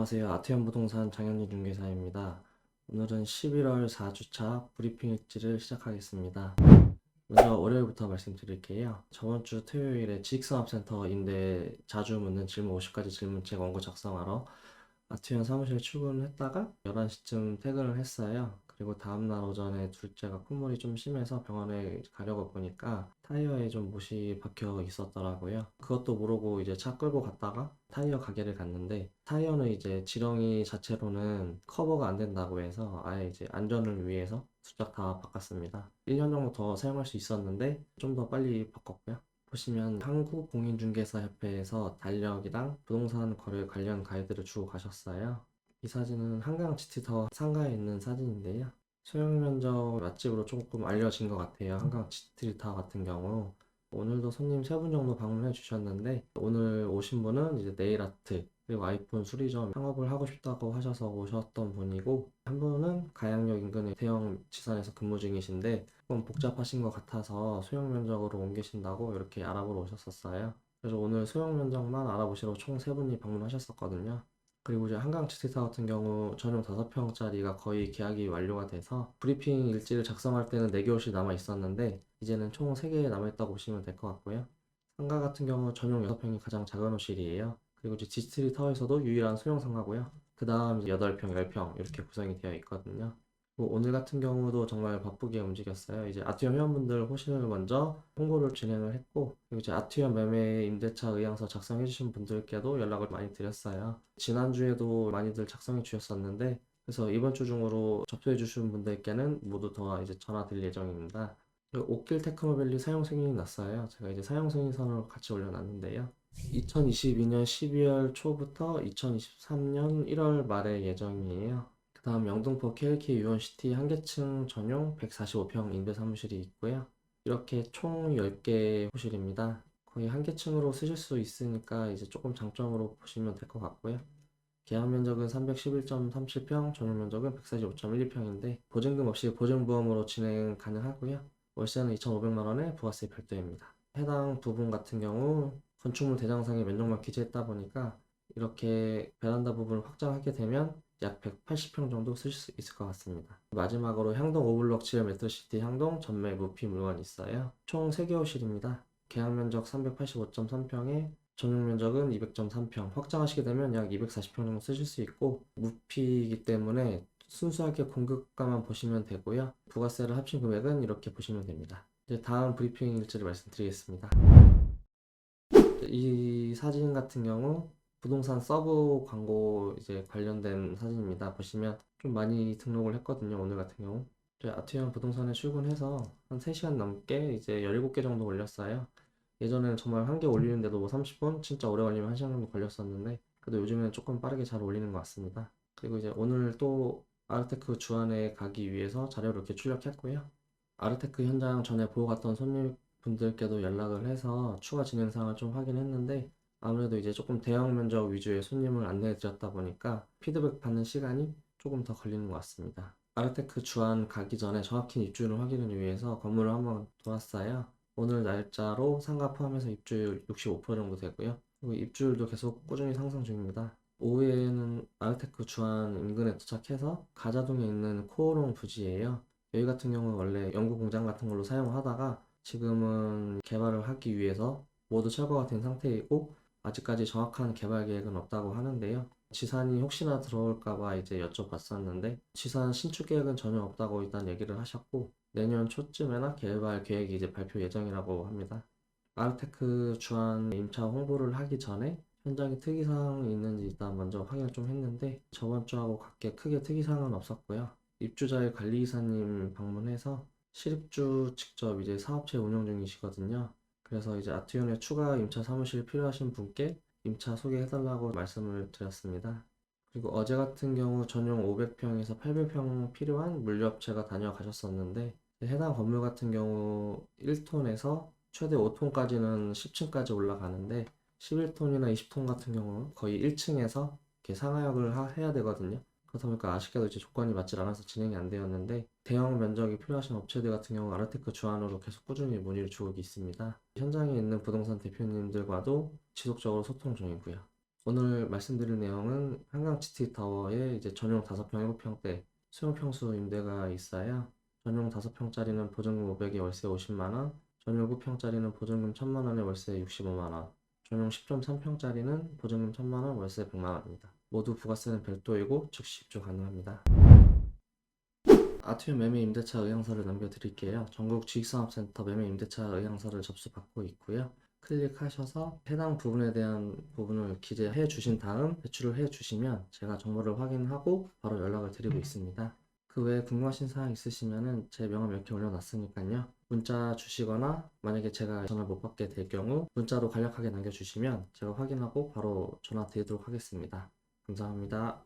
안녕하세요. 아트현 부동산 장현진 중개사입니다. 오늘은 11월 4주차 브리핑 일지를 시작하겠습니다. 먼저 월요일부터 말씀드릴게요. 저번 주 토요일에 지식산업센터 임대 자주 묻는 질문 50가지 질문책 원고 작성하러 아트현 사무실에 출근했다가 11시쯤 퇴근을 했어요. 그리고 다음날 오전에 둘째가 콧물이 좀 심해서 병원에 가려고 보니까 타이어에 좀 못이 박혀 있었더라고요. 그것도 모르고 이제 차 끌고 갔다가 타이어 가게를 갔는데 타이어는 이제 지렁이 자체로는 커버가 안 된다고 해서 아예 이제 안전을 위해서 두짝 다 바꿨습니다. 1년 정도 더 사용할 수 있었는데 좀 더 빨리 바꿨고요. 보시면 한국공인중개사협회에서 달력이랑 부동산 거래 관련 가이드를 주고 가셨어요. 이 사진은 한강 GT타워 상가에 있는 사진인데요. 소형 면적 맛집으로 조금 알려진 것 같아요. 한강 GT타워 같은 경우. 오늘도 손님 3분 정도 방문해 주셨는데 오늘 오신 분은 이제 네일 아트 그리고 아이폰 수리점 창업을 하고 싶다고 하셔서 오셨던 분이고 한 분은 가양역 인근의 대형 지산에서 근무 중이신데 조금 복잡하신 것 같아서 소형 면적으로 옮기신다고 이렇게 알아보러 오셨었어요. 그래서 오늘 소형 면적만 알아보시러 총 3분이 방문하셨었거든요. 그리고 이제 한강 GT타 같은 경우 전용 5평짜리가 거의 계약이 완료가 돼서 브리핑 일지를 작성할 때는 4개월씩 남아 있었는데 이제는 총 3개 남아있다고 보시면 될 것 같고요. 상가 같은 경우 전용 6평이 가장 작은 호실이에요. 그리고 이제 지스트리 타워에서도 유일한 소형 상가고요. 그 다음 8평, 10평 이렇게 구성이 되어 있거든요. 오늘 같은 경우도 정말 바쁘게 움직였어요. 이제 아트형 회원분들 호실을 먼저 홍보를 진행을 했고, 그리고 이제 아트형 매매 임대차 의향서 작성해주신 분들께도 연락을 많이 드렸어요. 지난주에도 많이들 작성해 주셨었는데, 그래서 이번 주 중으로 접수해 주신 분들께는 모두 더 이제 전화 드릴 예정입니다. 그리고 옥길 테크노밸리 사용 승인이 났어요. 제가 이제 사용 승인선을 같이 올려놨는데요. 2022년 12월 초부터 2023년 1월 말의 예정이에요. 그 다음 영등포 KLK 유원시티 한계층 전용 145평 임대사무실이 있고요. 이렇게 총 10개 호실입니다. 거의 한계층으로 쓰실 수 있으니까 이제 조금 장점으로 보시면 될 것 같고요. 계약 면적은 311.37평, 전용 면적은 145.12평인데 보증금 없이 보증보험으로 진행 가능하고요. 월세는 2,500만 원에 부가세 별도입니다. 해당 부분 같은 경우 건축물 대장상에 면적만 기재했다 보니까 이렇게 베란다 부분을 확장하게 되면 약 180평 정도 쓰실 수 있을 것 같습니다. 마지막으로 향동 오블록 7 메트로시티 향동 전매 무피 물건 있어요. 총 3개 호실입니다. 계약 면적 385.3평에 전용 면적은 200.3평, 확장하시게 되면 약 240평 정도 쓰실 수 있고 무피이기 때문에 순수하게 공급가만 보시면 되고요. 부가세를 합친 금액은 이렇게 보시면 됩니다. 이제 다음 브리핑 일지를 말씀드리겠습니다. 이 사진 같은 경우 부동산 서브 광고 이제 관련된 사진입니다. 보시면 좀 많이 등록을 했거든요. 오늘 같은 경우. 아트현 부동산에 출근해서 한 3시간 넘게 이제 17개 정도 올렸어요. 예전에는 정말 한 개 올리는데도 뭐 30분? 진짜 오래 걸리면 1시간 정도 걸렸었는데 그래도 요즘에는 조금 빠르게 잘 올리는 것 같습니다. 그리고 이제 오늘 또 아르테크 주안에 가기 위해서 자료를 이렇게 출력했고요. 아르테크 현장 전에 보고 갔던 손님분들께도 연락을 해서 추가 진행 사항을 좀 확인했는데 아무래도 이제 조금 대형 면적 위주의 손님을 안내해 드렸다 보니까 피드백 받는 시간이 조금 더 걸리는 것 같습니다. 아르테크 주안 가기 전에 정확히 입주를 확인을 위해서 건물을 한번 돌았어요. 오늘 날짜로 상가 포함해서 입주율 65% 정도 되고요. 그리고 입주율도 계속 꾸준히 상승 중입니다. 오후에는 아르테크 주안 인근에 도착해서 가자동에 있는 코오롱 부지예요. 여기 같은 경우는 원래 연구 공장 같은 걸로 사용하다가 지금은 개발을 하기 위해서 모두 철거가 된 상태이고 아직까지 정확한 개발 계획은 없다고 하는데요. 지산이 혹시나 들어올까봐 이제 여쭤봤었는데 지산 신축 계획은 전혀 없다고 일단 얘기를 하셨고 내년 초쯤에나 개발 계획이 이제 발표 예정이라고 합니다. 아르테크 주안 임차 홍보를 하기 전에 현장에 특이사항이 있는지 일단 먼저 확인을 좀 했는데 저번 주하고 같게 크게 특이사항은 없었고요. 입주자의 관리이사님 방문해서 실입주 직접 이제 사업체 운영 중이시거든요. 그래서 이제 아트윤에 추가 임차 사무실 필요하신 분께 임차 소개해달라고 말씀을 드렸습니다. 그리고 어제 같은 경우 전용 500평에서 800평 필요한 물류업체가 다녀가셨었는데 해당 건물 같은 경우 1톤에서 최대 5톤까지는 10층까지 올라가는데 11톤이나 20톤 같은 경우 거의 1층에서 이렇게 상하역을 해야 되거든요. 그렇다 보니까 아쉽게도 이제 조건이 맞질 않아서 진행이 안 되었는데 대형 면적이 필요하신 업체들 같은 경우 아르테크 주안으로 계속 꾸준히 문의를 주고 있습니다. 현장에 있는 부동산 대표님들과도 지속적으로 소통 중이고요. 오늘 말씀드릴 내용은 한강 GT타워에 이제 전용 5평, 7평대 수용평수 임대가 있어요. 전용 5평짜리는 보증금 500에 월세 50만원, 전용 7평짜리는 보증금 1000만원에 월세 65만원, 전용 10.3평짜리는 보증금 1000만원, 월세 100만원입니다. 모두 부가세는 별도이고 즉시 입주 가능합니다. 아트홈 매매 임대차 의향서를 남겨드릴게요. 전국 주식산업센터 매매 임대차 의향서를 접수받고 있고요. 클릭하셔서 해당 부분에 대한 부분을 기재해 주신 다음 배출을 해 주시면 제가 정보를 확인하고 바로 연락을 드리고 있습니다. 그 외에 궁금하신 사항 있으시면은 제 명함 이렇게 올려놨으니까요. 문자 주시거나 만약에 제가 전화 못 받게 될 경우 문자로 간략하게 남겨주시면 제가 확인하고 바로 전화 드리도록 하겠습니다. 감사합니다.